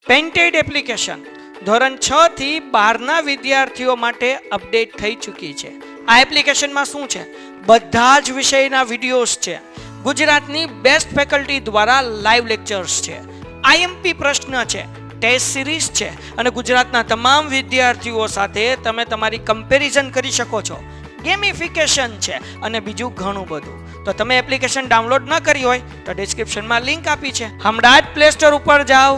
Painted application ધોરણ 6 થી 12ના વિદ્યાર્થીઓ માટે અપડેટ થઈ ચૂકી છે. આ એપ્લિકેશનમાં શું છે? બધા જ વિષયના વિડીયોઝ છે. ગુજરાતની બેસ્ટ ફેકલ્ટી દ્વારા લાઈવ લેક્ચર્સ છે. આઈએમપી પ્રશ્ન છે, ટેસ્ટ સિરીઝ છે અને ગુજરાતના તમામ વિદ્યાર્થીઓ સાથે તમે તમારી કમ્પેરિઝન કરી શકો છો. ગેમિફિકેશન છે અને બીજું ઘણું બધું. તો તમે એપ્લિકેશન ડાઉનલોડ ન કરી હોય તો ડિસ્ક્રિપ્શનમાં લિંક આપી છે. હમણાં જ પ્લે સ્ટોર ઉપર જાઓ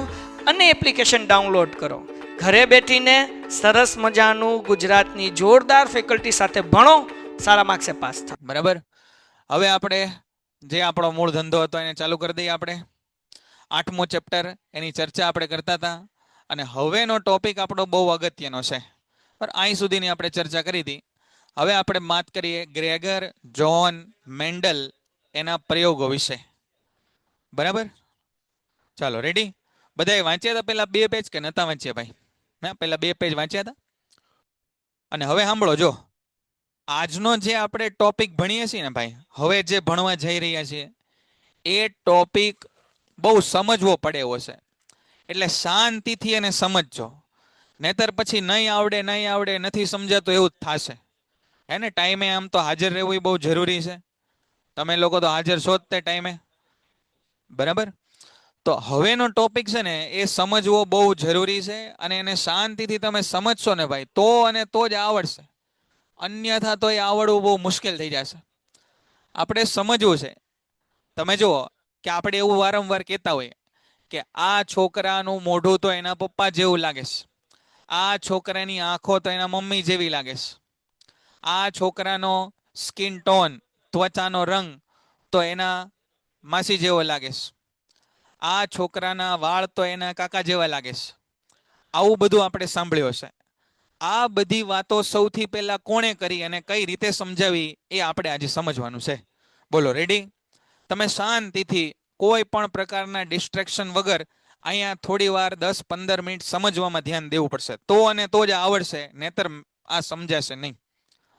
અને એપ્લિકેશન ડાઉનલોડ કરો. ઘરે બેઠીને સરસ મજાનું ગુજરાતની જોરદાર ફેકલ્ટી સાથે ભણો, સારા માર્ક્સે પાસ થાઓ. બરાબર. હવે આપણે જે આપણો મૂળ ધંધો હતો એને ચાલુ કરી દઈએ. આપણે 8મો ચેપ્ટર એની ચર્ચા આપણે કરતા હતા અને હવેનો ટોપિક આપણો બહુ અગત્યનો છે. પર અહીં સુધીની આપણે ચર્ચા કરી હતી. હવે આપણે વાત કરીએ ગ્રેગર જોન મેન્ડલ એના પ્રયોગો વિશે. બરાબર, ચાલો રેડી. બધાએ વાંચ્યા હતા પેલા 2 પેજ કે નતા વાંચ્યા ભાઈ? હા, પેલા 2 પેજ વાંચ્યા હતા. અને હવે સાંભળો, જો આજનો જે આપણે ટોપિક ભણીએ છીએ ને ભાઈ, હવે જે ભણવા જઈ રહ્યા છીએ એ ટોપિક બહુ સમજવો પડે એવો છે. એટલે શાંતિથી એને સમજજો, નહીતર પછી નહીં આવડે નથી સમજાતું એવું જ થશે. હે ને, ટાઈમે આમ તો હાજર રહેવું બહુ જરૂરી છે. તમે લોકો તો હાજર છો જ તે ટાઈમે, બરાબર. તો હવેનો ટોપિક છે ને એ સમજવો બહુ જરૂરી છે અને એને શાંતિથી તમે સમજશો ને ભાઈ, તો અને તો જ આવડશે. અન્યથા તો એ આવડવું બહુ મુશ્કેલ થઈ જશે. આપણે સમજવું છે. તમે જુઓ કે આપણે એવું વારંવાર કહેતા હોઈએ કે આ છોકરાનું મોઢું તો એના પપ્પા જેવું લાગે છે, આ છોકરાની આંખો તો એના મમ્મી જેવી લાગે છે, આ છોકરાનો સ્કિન ટોન, ત્વચાનો રંગ તો એના માસી જેવો લાગે છે, આ છોકરાના વાળ તો એના કાકા જેવા લાગે છે. આવું બધું આપણે સાંભળ્યું હશે. આ બધી વાતો સૌથી પહેલા કોણે કરી અને કઈ રીતે સમજાવી એ આપણે આજે સમજવાનું છે. બોલો, રેડી? તમે શાંતિથી કોઈ પણ પ્રકારના ડિસ્ટ્રેક્શન વગર અહીંયા થોડી વાર 10-15 મિનિટ સમજવામાં ધ્યાન દેવું પડશે. તો અને તો જ આવડશે, નહીતર આ સમજાશે નહીં.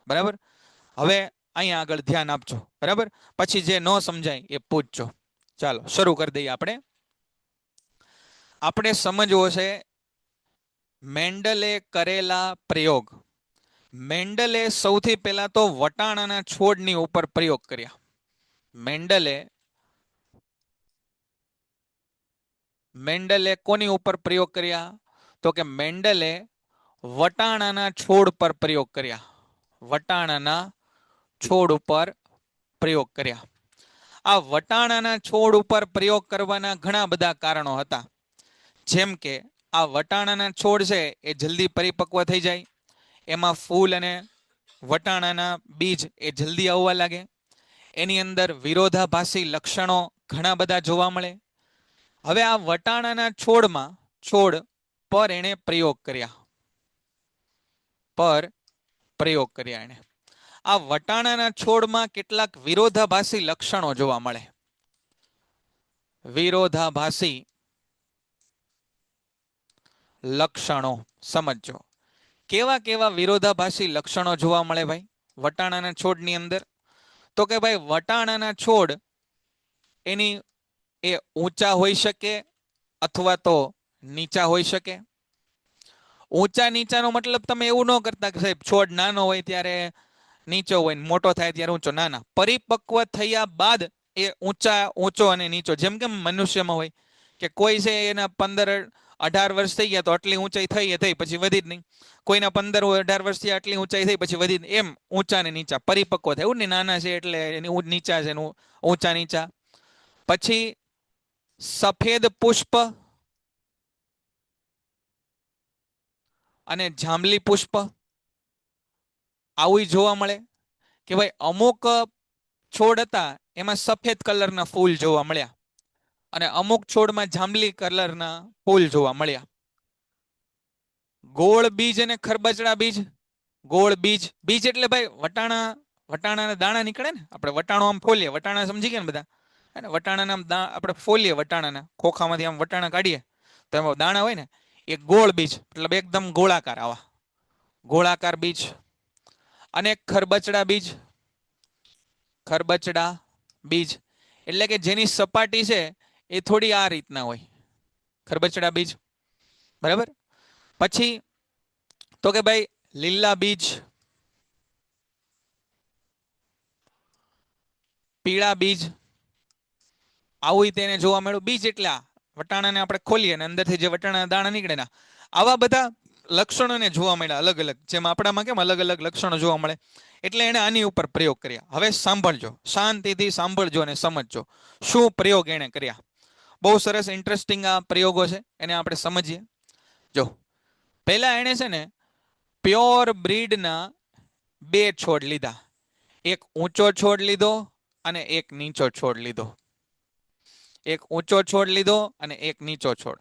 બરાબર. હવે અહીંયા આગળ ધ્યાન આપજો. બરાબર, પછી જે ન સમજાય એ પૂછજો. ચાલો શરૂ કરી દઈએ. આપણે સમજવો છે મેન્ડલે કરેલા પ્રયોગ. મેન્ડલે સૌથી પહેલા તો વટાણાના છોડની ઉપર પ્રયોગ કર્યા. મેન્ડલે કોની ઉપર પ્રયોગ કર્યા? તો કે મેન્ડલે વટાણાના છોડ પર પ્રયોગ કર્યા. વટાણાના છોડ ઉપર પ્રયોગ કર્યા. આ વટાણાના છોડ ઉપર પ્રયોગ કરવાના ઘણા બધા કારણો હતા. જેમ કે આ વટાણાના છોડ છે એ જલ્દી પરિપક્વ થઈ જાય, એમાં ફૂલ અને વટાણાના બીજ એ જલ્દી આવવા લાગે, એની અંદર વિરોધાભાસી લક્ષણો ઘણા બધા જોવા મળે. હવે આ વટાણાના છોડ પર એણે પ્રયોગ કર્યા એણે. આ વટાણાના છોડમાં કેટલાક વિરોધાભાસી લક્ષણો જોવા મળે. વિરોધાભાસી લક્ષણો સમજો. કેવા કેવા વિરોધાભાસી લક્ષણો જોવા મળે ભાઈ વટાણાના છોડની અંદર? તો કે ભાઈ વટાણાના છોડ એની એ ઊંચા હોઈ શકે અથવા તો નીચા હોઈ શકે. ઊંચા નીચાનો મતલબ તમે એવું ન કરતા કે સાહેબ છોડ નાનો હોય ત્યારે નીચો હોય, મોટો થાય ત્યારે ઊંચો. ના, પરિપક્વ થયા બાદ એ ઊંચો અને નીચો. જેમ કે મનુષ્યમાં હોય કે કોઈ છે એના 15-18 વર્ષ થઈ ગયા તો આટલી ઊંચાઈ થઈ પછી વધી જ નહીં. કોઈના 15-18 વર્ષથી આટલી ઊંચાઈ થઈ પછી વધી, એમ ઊંચા ને નીચા પરિપક્વ થાય. એવું ને, નાના છે એટલે એની નીચા છે, એનું ઊંચા નીચા. પછી સફેદ પુષ્પ અને જાંબલી પુષ્પ આવું જોવા મળે. કે ભાઈ અમુક છોડ હતા એમાં સફેદ કલરના ફૂલ જોવા મળ્યા અને અમુક છોડમાં જાંબલી કલરના ફૂલ જોવા મળ્યા. ગોળ બીજ અને ખરબચડા બીજ. ગોળ બીજ એટલે ભાઈ વટાણાના દાણા નીકળે ને. આપણે વટાણો આમ ફોલીએ, વટાણા સમજી ગયા ને બધા? વટાણાના આપણે ફોલીએ, વટાણાના ખોખામાંથી આમ વટાણા કાઢીએ તો એમાં દાણા હોય ને, એ ગોળ બીજ, મતલબ એકદમ ગોળાકાર, આવા ગોળાકાર બીજ. અને ખરબચડા બીજ એટલે કે જેની સપાટી છે એ થોડી આ રીતના હોય, ખરબચડા બીજ. બરાબર. પછી તો કે ભાઈ લીલા બીજ, પીળા બીજ, આવું તેને જોવા મળ્યું. બીજ એટલે આ વટાણાને આપણે ખોલીએ અને અંદરથી જે વટાણાના દાણા નીકળે ને આવા બધા લક્ષણોને જોવા મળ્યા અલગ અલગ, જેમ આપણામાં કેમ અલગ અલગ લક્ષણો જોવા મળે. એટલે એણે આની ઉપર પ્રયોગ કર્યા. હવે સાંભળજો, શાંતિથી સાંભળજો અને સમજજો શું પ્રયોગ એણે કર્યા. બહુ સરસ ઇન્ટરેસ્ટિંગ આ પ્રયોગો છે, એને આપણે સમજીએ. જો પહેલા એણે છે ને પ્યોર બ્રીડના બે છોડ લીધા. એક ઊંચો છોડ લીધો અને એક નીચો છોડ લીધો. એક ઊંચો છોડ લીધો અને એક નીચો છોડ.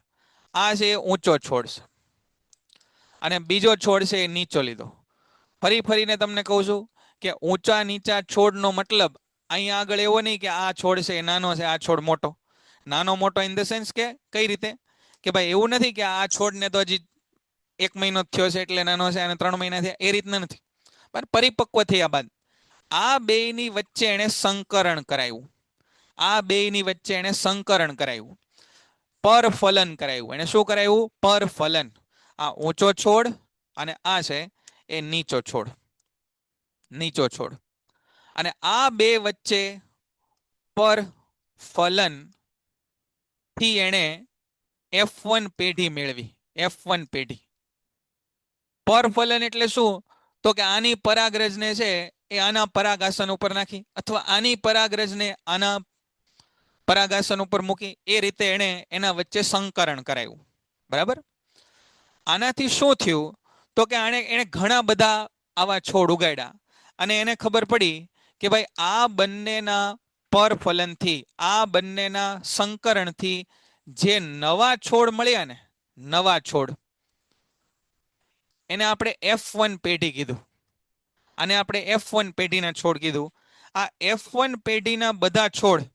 આ છે ઊંચો છોડ છે અને બીજો છોડ છે એ નીચો લીધો. ફરી ફરીને તમને કહું છું કે ઊંચા નીચા છોડનો મતલબ અહીંયા આગળ એવો નહીં કે આ છોડ છે એ નાનો છે, આ છોડ મોટો. નાનો મોટો ઇન ધ સેન્સ કે કઈ રીતે કે ભાઈ એવું નથી કે આ છોડને તો હજી 1 મહિનો થયો છે એટલે નાનો છે અને 3 મહિના થયા, એ રીતના નથી. પણ પરિપક્વ થયા બાદ આ બેયની વચ્ચે એણે સંકરણ કરાવ્યું. આ બેયની વચ્ચે એણે સંકરણ કરાવ્યું, પરફલન કરાવ્યું. એને શું કરાવ્યું? પરફલન. આ ઊંચો છોડ અને આ છે એ નીચો છોડ, નીચો છોડ. અને આ બે વચ્ચે પરફલન થી એણે F1 પેઢી મેળવી. F1 પેઢી. પરફલન એટલે શું? તો કે આની પરાગરજને છે એ આના પરાગાસન ઉપર નાખી અથવા આની પરાગરજને આના પરાગાસન ઉપર મૂકી, એ રીતે એણે એના વચ્ચે સંકરણ કરાયું. બરાબર. આનાથી શું થયું? તો કે એણે ઘણા બધા આવા છોડ ઉગાડ્યા અને એને ખબર પડી કે ભાઈ આ બંનેના પરફલનથી, આ બંનેના સંકરણથી જે નવા છોડ મળ્યા ને, નવા છોડ, એને આપણે F1 પેઢી કીધું. આને આપણે F1 પેઢીના છોડ કીધું. આ F1 પેઢીના બધા છોડ,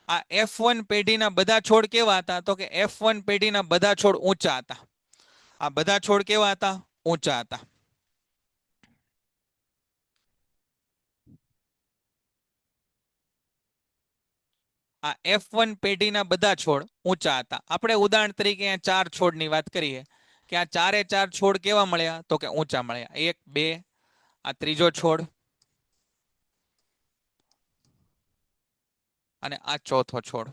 આ F1 પેઢીના બધા છોડ કેવા હતા? તો કે F1 પેઢીના બધા છોડ ઊંચા હતા. આ બધા છોડ કેવા હતા? ઊંચા હતા. આ F1 પેઢીના બધા છોડ ઊંચા હતા. આપણે ઉદાહરણ તરીકે 4 છોડની વાત કરીએ કે આ 4 છોડ કેવા મળ્યા? તો કે ઊંચા મળ્યા. 1 2, આ ત્રીજો છોડ અને આ ચોથો છોડ.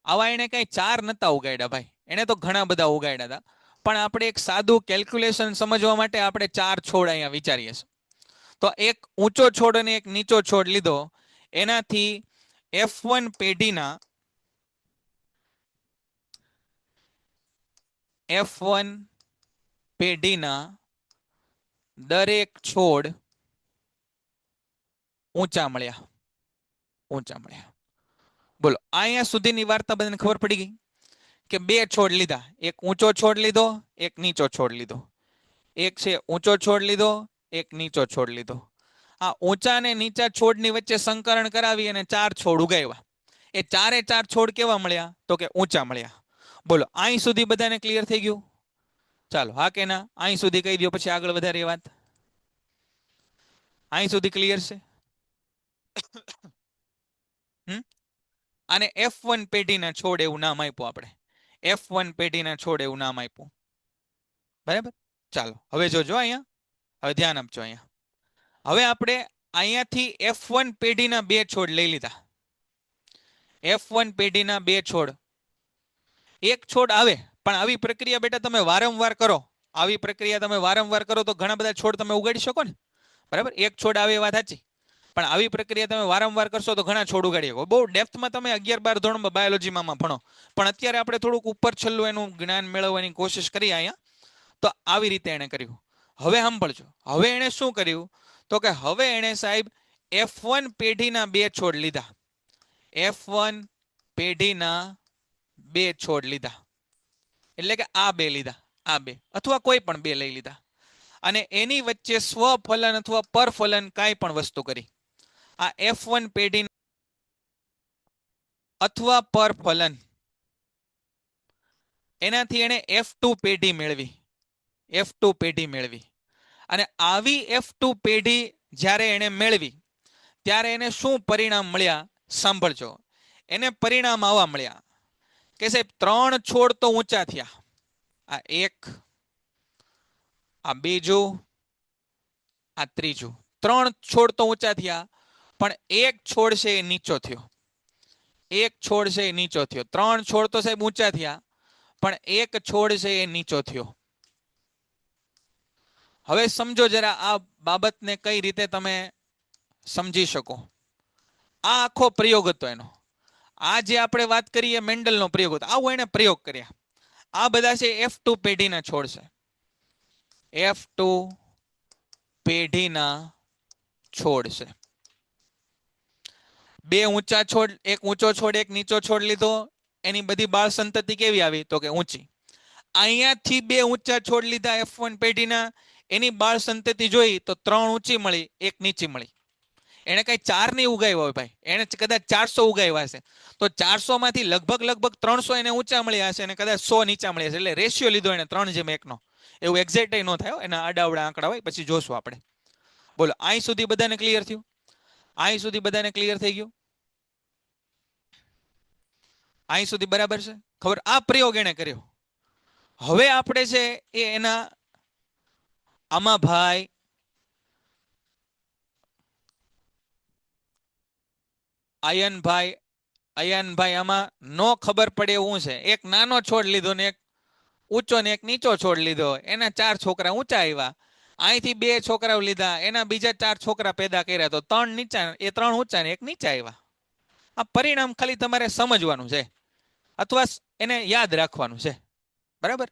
આવા એને કઈ 4 નતા ઉગાડ્યા ભાઈ, એને તો ઘણા બધા ઉગાડ્યા હતા. પણ આપણે એક સાદું કેલ્ક્યુલેશન સમજવા માટે આપણે 4 છોડ અહીંયા વિચારીએ છીએ. તો એક ઊંચો છોડ અને એક નીચો છોડ લીધો, એનાથી F1 પેઢીના F1 પેઢીના દરેક છોડ ઊંચા મળ્યા, ઊંચા મળ્યા. બોલો, અહીંયા સુધીની વાર્તા બધાને ખબર પડી ગઈ કે 2 છોડ લીધા, એક ઊંચો છોડ લીધો, એક નીચો છોડ લીધો. એક છે ઊંચો છોડ લીધો, એક નીચો છોડ લીધો. આ ઊંચા અને નીચા છોડની વચ્ચે સંકરણ કરાવી અને 4 છોડ ઉગાવ્યા. એ 4 છોડ કેવા મળ્યા? તો કે ઊંચા મળ્યા. બોલો, અહીં સુધી બધાને ક્લિયર થઈ ગયું? ચાલો, હા કે ના? અહીં સુધી કહી દો, પછી આગળ વધારે વાત. અહીં સુધી ક્લિયર છે? આને F1 પેઢીના છોડ એવું નામ આપ્યું આપણે. F1 પેઢીના છોડ એવું નામ આપ્યું. બરાબર. ચાલો હવે જોજો અહીંયા, હવે ધ્યાન આપજો અહીંયા. હવે આપણે અહીંયાથી F1 પેઢીના 2 છોડ લઈ લીધા. F1 પેઢીના 2 છોડ. એક છોડ આવે, પણ આવી પ્રક્રિયા બેટા તમે વારંવાર કરો, આવી પ્રક્રિયા તમે વારંવાર કરો તો ઘણા બધા છોડ તમે ઉગાડી શકો ને. બરાબર. એક છોડ આવે એ વાત સાચી, પણ આવી પ્રક્રિયા તમે વારંવાર કરશો તો ઘણા છોડ ઉગાડી શકો. બહુ ડેપ્થમાં તમે 11 12 ધોરણમાં બાયોલોજીમાં ભણો, પણ અત્યારે આપણે થોડુંક ઉપર છેલ્લું એનું જ્ઞાન મેળવવાની કોશિશ કરીએ અહીંયા. તો આવી રીતે એણે કર્યું. હવે સાંભળજો, હવે એણે શું કર્યું? તો કે હવે એણે સાહેબ F1 પેઢીના 2 છોડ લીધા. F1 પેઢીના 2 છોડ લીધા, એટલે કે આ 2 લીધા, આ 2 અથવા કોઈ પણ 2 લઈ લીધા અને એની વચ્ચે સ્વફલન અથવા પરફલન કાંઈ પણ વસ્તુ કરી. આ F1 પેઢી અથવા પરફલન, એનાથી એને F2 પેઢી મેળવી. F2 પેઢી મેળવી. અને આવી F2 પેઢી જ્યારે એને મેળવી ત્યારે એને શું પરિણામ મળ્યા? સાંભળજો. એને પરિણામ આવા મળ્યા કે સાહેબ 3 છોડ તો ઊંચા થયા, આ એક, આ બીજું, આ ત્રીજું. 3 છોડ તો ઊંચા થયા, પણ એક છોડ છે એ નીચો થયો. એક છોડ છે એ નીચો થયો. 3 છોડ તો સાહેબ ઊંચા થયા, પણ એક છોડ છે એ નીચો થયો. હવે સમજો જરા આ બાબતને કઈ રીતે તમે સમજી શકો. આ આખો પ્રયોગ હતો એનો. આ જે આપણે વાત કરીએ મેન્ડલનો પ્રયોગ હતો, આવો એને પ્રયોગ કર્યા. આ બધા છે F2 પેઢીના છોડ છે. F2 પેઢીના છોડ છે. 2 ઊંચા છોડ, એક ઊંચો છોડ, એક નીચો છોડ લીધો. એની બધી બાળ સંતતિ કેવી આવી? તો કે ઊંચી. અહીંયાથી 2 ઊંચા છોડ લીધા F1 પેઢીના, એની બાળ સંતતિ જોઈ તો 3 ઊંચી મળી, 1 નીચી મળી. એને કઈ 4 નહીં ઉગાવ્યા હોય ભાઈ, એને કદાચ 400 ઉગાવ્યા હશે. તો 400 માંથી લગભગ 300 એને ઊંચા મળ્યા હશે અને કદાચ 100 નીચા મળ્યા હશે. એટલે રેશિયો લીધો એને 3:1 નો. એવું એક્ઝેક્ટ ન થાય, એના આડાવડા આંકડા હોય, પછી જોશું આપણે. બોલો, અહીં સુધી બધાને ક્લિયર થયું? અહીં સુધી બધાને ક્લિયર થઈ ગયું? અહીં સુધી બરાબર છે? ખબર? આ પ્રયોગ એને કર્યો. હવે આપણે છે એ એના આમાં ભાઈ અયનભાઈ આમાં નો ખબર પડે એવું છે. એક નાનો છોડ લીધો ને એક ઊંચો ને એક નીચો છોડ લીધો. એના 4 છોકરા ઊંચા આવ્યા. અહીંથી 2 છોકરાઓ લીધા, એના બીજા 4 છોકરા પેદા કર્યા, તો 3 નીચા, એ 3 ઊંચા ને 1 નીચા આવ્યા. આ પરિણામ ખાલી તમારે સમજવાનું છે અથવા એને યાદ રાખવાનું છે. બરાબર?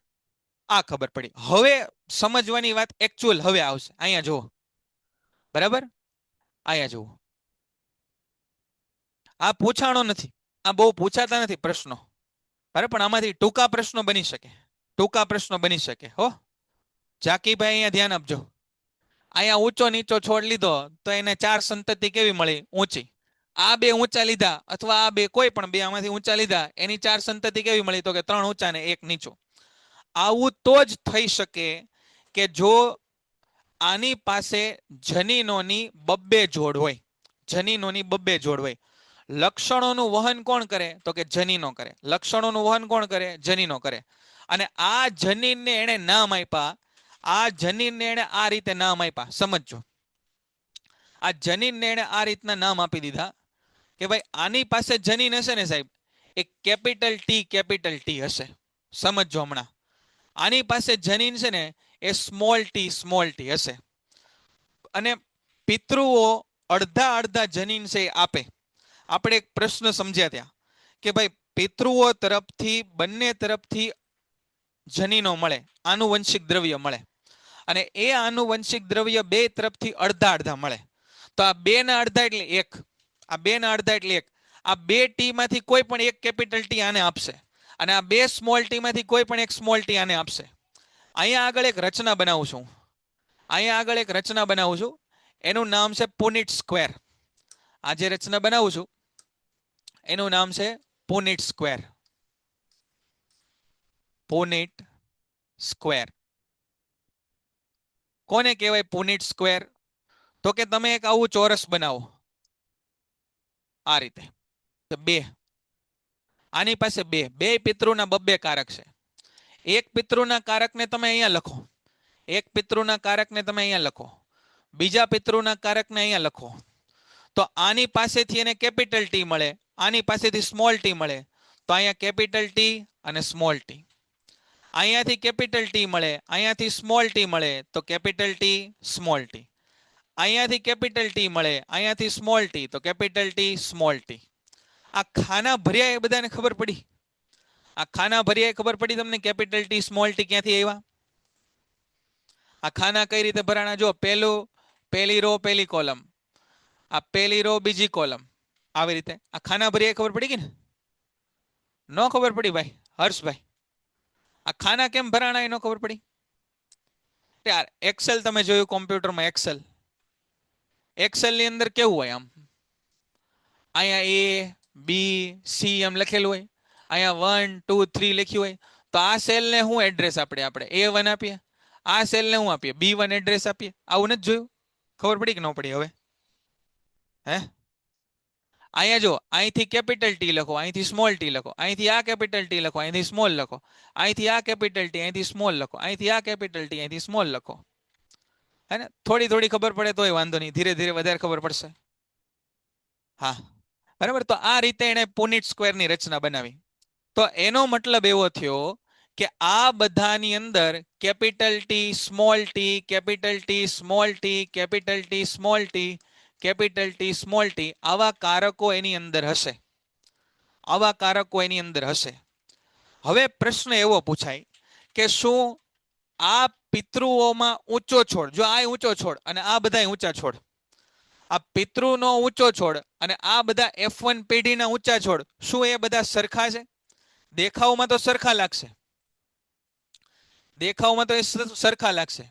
આ ખબર પડી. હવે સમજવાની વાત એકચ્યુઅલ હવે આવશે. અહીંયા જુઓ. બરાબર? અહીંયા જુઓ. આ પૂછાણો નથી, આ બહુ પૂછાતા નથી પ્રશ્નો. બરાબર? પણ આમાંથી ટૂંકા પ્રશ્નો બની શકે. ટૂંકા પ્રશ્નો બની શકે. હો, જાકીભાઈ અહીંયા ધ્યાન આપજો. અહીંયા ઊંચો નીચો છોડ લીધો તો એને 4 સંતતિ કેવી મળી? ઊંચી. આ 2 ઊંચા લીધા અથવા આ 2 કોઈ પણ 2 આમાંથી ઊંચા લીધા, એની 4 સંતતિ કેવી મળી? તો કે 3 ઊંચા ને 1 નીચો. આવું તો જ થઈ શકે કે જો આની પાસે જનીનોની 2 જોડ હોય. જનીનોની 2 જોડ હોય. લક્ષણોનું વહન કોણ કરે? તો કે જનીનો કરે. લક્ષણોનું વહન કોણ કરે? જનીનો કરે. અને આ જનીનને એને નામ આપ્યા. આ જનીનને એને આ રીતે નામ આપ્યા. સમજો, આ જનીનને એને આ રીતના નામ આપી દીધા કે ભાઈ આની પાસે જનીન હશે ને સાહેબ, એક કેપિટલ ટી હશે. સમજો હમણાં. આની પાસે જનીન છે ને એ સ્મોલ ટી હશે. અને પિતૃઓ અડધા જનીન છે આપે. આપણે એક પ્રશ્ન સમજ્યા ત્યાં કે ભાઈ પિતૃઓ તરફથી, બંને તરફથી જનીનો મળે, આનુવંશિક દ્રવ્ય મળે. અને એ આનુવંશિક દ્રવ્ય 2 તરફથી અડધા મળે. તો આ 2 ના અડધા એટલે 1. આ 2 ના અડધા એટલે 1. આ 2 ટી માંથી કોઈ પણ એક કેપિટલ ટી આને આપશે, અને આ 2 સ્મોલ ટી માંથી કોઈ પણ એક સ્મોલ ટી આને આપશે. અહીંયા આગળ એક રચના બનાવું છું. એનું નામ છે પુનિટ સ્ક્વેર. આ જે રચના બનાવું છું એનું નામ છે પુનિટ સ્ક્વેર. પુનિટ સ્ક્વેર કોને કહેવાય? પુનિટ સ્ક્વેર તો કે તમે એક આવું ચોરસ બનાવો આ રીતે. 2 આની પાસે 2 પિતૃના 2 કારક છે. એક પિતૃના કારકને તમે અહીંયા લખો. એક પિતૃના કારકને તમે અહીંયા લખો. બીજા પિતૃના કારકને અહીંયા લખો. તો આની પાસેથી એને કેપિટલ ટી મળે, આની પાસેથી સ્મોલ ટી મળે. તો અહીંયા કેપિટલ ટી અને સ્મોલ ટી. અહીંયાથી કેપિટલ ટી મળે, અહીંયાથી સ્મોલ ટી મળે, તો કેપિટલ ટી સ્મોલ ટી. અહીંયાથી કેપિટલ ટી મળે, અહીંયાથી સ્મોલ ટી, તો કેપિટલ ટી સ્મોલ ટી. આ ખાના ભર્યા એ બધાને ખબર પડી? આ ખાના ભર્યા એ ખબર પડી તમને? કેપિટલ ટી સ્મોલ ટી ક્યાંથી આવ્યા? આ ખાના કઈ રીતે ભરાણા? જો, પહેલી રો પહેલી કોલમ, આ પહેલી રો બીજી કોલમ, આવી રીતે. આ ખાના ભર્યા ખબર પડી ગઈ ને? ન ખબર પડી ભાઈ? હર્ષભાઈ, આ ખાના કેમ ભરાણા એ ન ખબર પડી? યાર એક્સેલ તમે જોયું કોમ્પ્યુટરમાં? એક્સેલ ની અંદર કેવું હોય? આમ અહીંયા A B C એમ લખેલું હોય, અહીંયા 1 2 3 લખ્યું હોય. તો આ સેલ ને શું એડ્રેસ આપણે A1 આપીએ, આ સેલ ને શું આપીએ? B1 એડ્રેસ આપીએ. આવું નથી જોયું? ખબર પડી કે ન પડી હવે? હે, અહીંયા જો અહીંથી કેપિટલ ટી લખો, અહીંથી સ્મોલ ટી લખો, અહીંથી આ કેપિટલ ટી લખો, અહીંથી સ્મોલ લખો, અહીંથી આ કેપિટલ ટી, અહીંથી સ્મોલ લખો, અહીંથી આ કેપિટલ ટી, અહીંથી સ્મોલ લખો. હે ને? થોડી થોડી ખબર પડે તોય વાંધો નહીં, ધીરે ધીરે વધારે ખબર પડશે. હા, બરાબર. તો આ રીતે એને પુનિટ સ્ક્વેરની રચના બનાવી. તો એનો મતલબ એવો થયો કે આ બધાની અંદર capital T, small T, capital T, small T, capital T, small T, capital T, small T, આવા કારકો એની અંદર હશે. આવા કારકો એની અંદર હશે. હવે પ્રશ્ન એવો પૂછાય કે શું આ પિતૃઓમાં ઊંચો છોડ, જો આ ઊંચો છોડ અને આ બધા ઊંચા છોડ, આ પિતૃનો ઊંચો છોડ અને આ બધા F1 પેઢીના ઊંચા છોડ, શું એ બધા સરખા છે? દેખાવમાં તો સરખા લાગશે, દેખાવમાં તો એ સરખા લાગશે.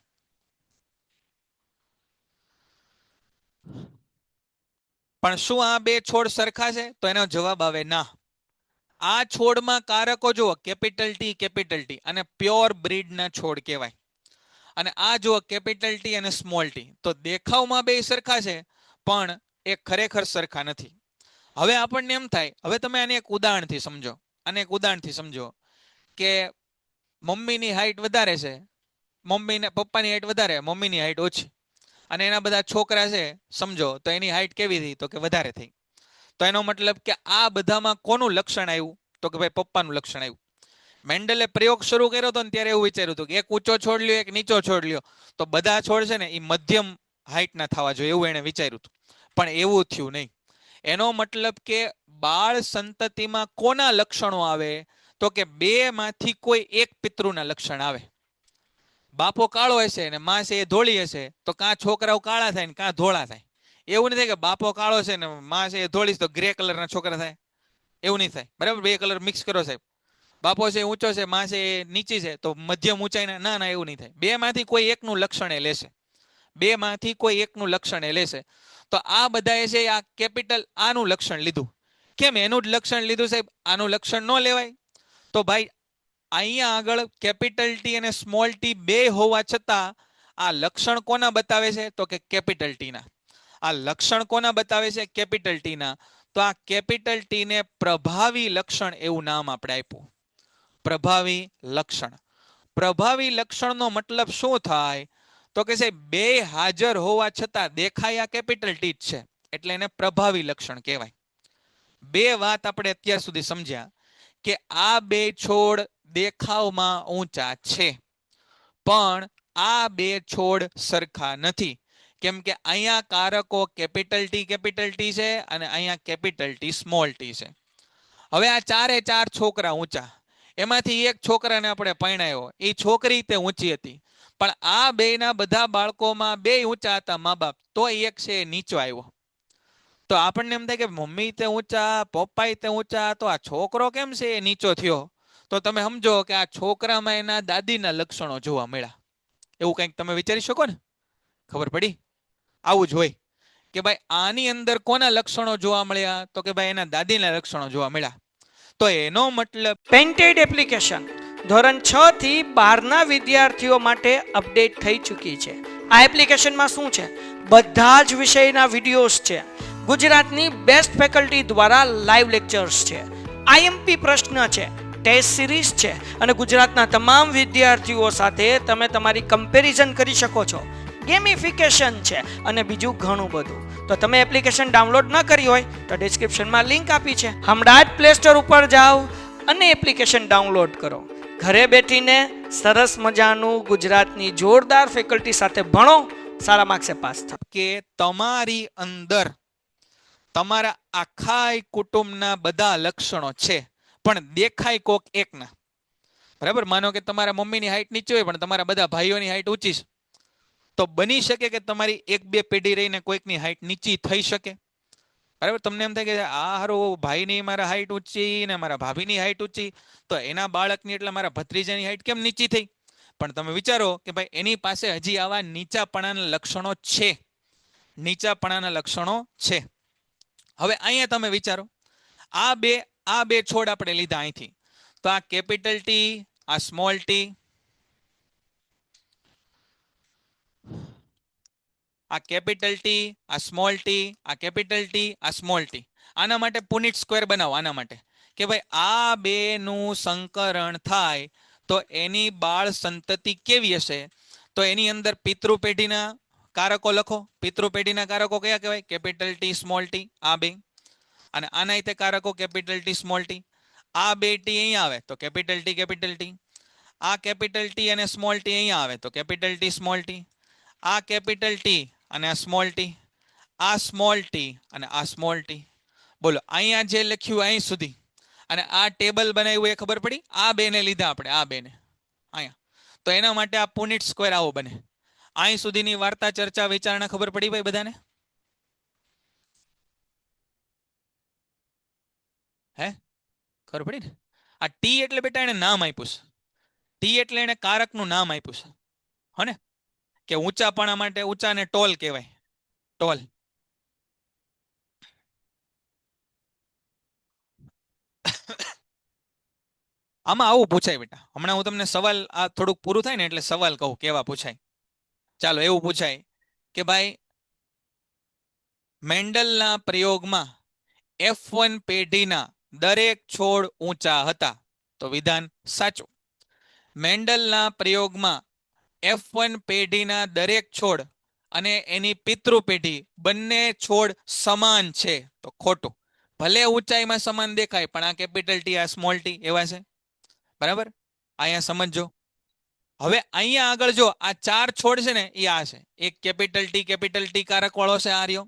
પણ શું આ બે છોડ સરખા છે? તો એનો જવાબ આવે ના. આ છોડમાં કારકો જુઓ, કેપિટલ ટી, કેપિટલ ટી, અને પ્યોર બ્રીડના છોડ કહેવાય. અને આ જુઓ કેપિટલ ટી અને સ્મોલ ટી, તો દેખાવમાં બે સરખા છે પણ એ ખરેખર સરખા નથી. હવે આપણને એમ થાય, હવે તમે આને એક ઉદાહરણથી સમજો, આને એક ઉદાહરણથી સમજો કે મમ્મીની હાઈટ વધારે છે, પપ્પાની હાઈટ વધારે, મમ્મીની હાઈટ ઓછી, અને એના બધા છોકરા છે સમજો, તો એની હાઈટ કેવી થઈ? તો કે વધારે થઈ. તો એનો મતલબ કે આ બધામાં કોનું લક્ષણ આવ્યું? તો કે ભાઈ પપ્પાનું લક્ષણ આવ્યું. મેન્ડલે પ્રયોગ શરૂ કર્યો હતો ને ત્યારે એવું વિચાર્યું હતું કે એક ઊંચો છોડ લ્યો, એક નીચો છોડ લ્યો, તો બધા છોડ છે ને એ મધ્યમ હાઈટના થવા જોઈએ, એવું એને વિચાર્યું હતું. પણ એવું થયું નહીં. એનો મતલબ કે બાળ સંતતિમાં કોના લક્ષણો આવે? તો કે બે માંથી કોઈ એક પિતૃના લક્ષણ આવે. બાપો કાળો હશે ને માં છે એ ધોળી હશે, તો કાં છોકરાઓ કાળા થાય ને કાં ધોળા થાય. એવું નહીં થાય કે બાપો કાળો છે ને માં છે એ ધોળી તો ગ્રે કલરના છોકરા થાય, એવું નહીં થાય. બરાબર, બે કલર મિક્સ કરો સાહેબ. બાપો છે ઊંચો છે, માં છે એ નીચી છે, તો મધ્યમ ઊંચાઈના, ના ના, એવું નહીં થાય. બે માંથી કોઈ એકનું લક્ષણ એ લેશે, બે માંથી કોઈ એકનું લક્ષણ એ લેશે. તો આ બધાએ છે આ કેપિટલ આનું લક્ષણ લીધું. કેમ એનું જ લક્ષણ લીધું સાહેબ? આનું લક્ષણ ન લેવાય? તો ભાઈ અહીંયા આગળ કેપિટલ ટી અને સ્મોલ ટી બે હોવા છતાં આ લક્ષણ કોના બતાવે છે? તો કે કેપિટલ ટીના. આ લક્ષણ કોના બતાવે છે? કેપિટલ ટીના. તો આ કેપિટલ ટીને પ્રભાવી લક્ષણ એવું નામ આપણે આપ્યું, પ્રભાવી લક્ષણ. પ્રભાવી લક્ષણનો મતલબ શું થાય? તો કે સાહેબ બે હાજર હોવા છતાં દેખાય આ કેપિટલ ટી જ છે, એટલે એને પ્રભાવી લક્ષણ કહેવાય. બે વાત આપણે અત્યાર સુધી સમજ્યા કે આ બે છોડ દેખાવમાં ઊંચા છે, પણ આ બે છોડ સરખા નથી. કેમ કે અહીંયા કારકો કેપિટલ ટી છે અને અહીંયા કેપિટલ ટી સ્મોલ ટી છે. હવે આ ચારે ચાર છોકરા ઊંચા, એમાંથી એક છોકરાને આપણે પરણાયો, એ છોકરી તે ઊંચી હતી, પણ આ બેના બધા બાળકોમાં બે ઊંચા હતા મા બાપ, તો એક છે નીચો આવ્યો. તો આપણને એમ થાય કે મમ્મી તે ઊંચા, પપ્પા તે ઊંચા, તો આ છોકરો કેમ છે એ નીચો થયો? તો તમે સમજો કે આ છોકરામાં એના દાદીના લક્ષણો જોવા મળ્યા. એવું કંઈક તમે વિચારી શકો ને? ખબર પડી? આવું જ હોય કે ભાઈ આની અંદર કોના લક્ષણો જોવા મળ્યા? તો કે ભાઈ એના દાદીના લક્ષણો જોવા મળ્યા. તો એનો મતલબ પેન્ટેડ એપ્લિકેશન ધોરણ 6 થી 12ના વિદ્યાર્થીઓ માટે અપડેટ થઈ ચૂકી છે. આ એપ્લિકેશનમાં શું છે? બધા જ વિષયના વિડીયોઝ છે, ગુજરાતની બેસ્ટ ફેકલ્ટી દ્વારા લાઈવ લેક્ચર્સ છે, આઈએમપી પ્રશ્ન છે, ટેસ્ટ સિરીઝ છે, અને ગુજરાતના તમામ વિદ્યાર્થીઓ સાથે તમે તમારી કમ્પેરિઝન કરી શકો છો. ગેમિફિકેશન છે અને બીજું ઘણું બધું. તો તમે એપ્લિકેશન ડાઉનલોડ ન કરી હોય તો ડિસ્ક્રિપ્શનમાં લિંક આપી છે, હમણાં જ પ્લે સ્ટોર ઉપર જાઓ અને એપ્લિકેશન ડાઉનલોડ કરો. ઘરે બેઠીને સરસ મજાનું ગુજરાતની જોરદાર ફેકલ્ટી સાથે ભણો, સારા માર્ક્સે પાસ થાઓ. કે તમારી અંદર તમારા આખા કુટુંબના બધા લક્ષણો છે, પણ દેખાય કોક એકના. બરાબર, માનો કે તમારા મમ્મીની હાઈટ નીચે હોય પણ તમારા બધા ભાઈઓની હાઈટ ઊંચી છે, તો બની શકે કે તમારી એક બે પેઢી રહીને કોઈકની હાઈટ નીચી થઈ શકે. બરાબર, તમને એમ થાય કે આ હારું ભાઈની મારા હાઈટ ઊંચી ને મારા ભાભીની હાઈટ ઊંચી, તો એના બાળકની એટલે મારા ભત્રીજાની હાઈટ કેમ નીચી થઈ? પણ તમે વિચારો કે ભાઈ એની પાસે હજી આવા નીચાપણાના લક્ષણો છે, નીચાપણાના લક્ષણો છે. હવે અહીંયા તમે વિચારો, આ બે છોડ આપણે લીધા અહીંથી, તો આ કેપિટલ ટી, આ સ્મોલ ટી, આ કેપિટલ ટી, આ સ્મોલ ટી, આ કેપિટલ ટી, આ સ્મોલ ટી, આના માટે પુનિટ સ્ક્વેર બનાવો. આના માટે કે ભાઈ આ બેનું સંકરણ થાય તો એની બાળ સંતતિ કેવી હશે, તો એની અંદર પિતૃ પેઢીના કારકો લખો. પિતૃ પેઢીના કારકો કયા કહેવાય? કેપિટલ ટી સ્મોલ ટી, આ બે. અને આના રીતે કારકો કેપિટલ ટી સ્મોલ ટી. આ બે ટી અહીંયા આવે તો કેપિટલ ટી કેપિટલ ટી. આ કેપિટલ ટી અને સ્મોલ ટી અહીંયા આવે તો કેપિટલ ટી સ્મોલ ટી. આ કેપિટલ ટી અને આ સ્મોલ ટી. આ સ્મોલ ટી અને આ સ્મોલ ટી. બોલો અહીંયા જે લખ્યું અહીં સુધી અને આ ટેબલ બનાવ્યું એ ખબર પડી? આ બેને લીધા આપણે, આ બેને અહીંયા. તો એના માટે આ પુનિટ સ્ક્વેર આવો બને. અહીં સુધીની વાર્તા ચર્ચા વિચારણા ખબર પડી ભાઈ બધાને? હે ખબર પડી ને? આ ટી એટલે બેટા એને નામ આપ્યું છે. ટી એટલે એને કારકનું નામ આપ્યું છે. હો ને? કે ઊંચાપણા માટે ઊંચાને ટોલ કહેવાય, ટોલ. આમાં આવું પૂછાય બેટા. હમણાં હું તમને સવાલ, આ થોડુંક પૂરું થાય ને એટલે સવાલ કહું કેવા પૂછાય. ચાલો એવું પૂછાય કે ભાઈ મેન્ડલના પ્રયોગમાં F1 પેઢીના દરેક છોડ ઊંચા હતા, તો વિધાન સાચું. મેન્ડલના પ્રયોગમાં F1 પેઢીના દરેક છોડ અને એની પિતૃ પેઢી બંને છોડ સમાન છે, તો ખોટું. ભલે ઊંચાઈમાં સમાન દેખાય પણ આ કેપિટલ ટી આ સ્મોલ ટી એવા છે. બરાબર? અહીંયા સમજો. હવે અહીંયા આગળ જો આ ચાર છોડ છે ને એ આ છે. એક કેપિટલ ટી કારક વાળો છે આ રહ્યો.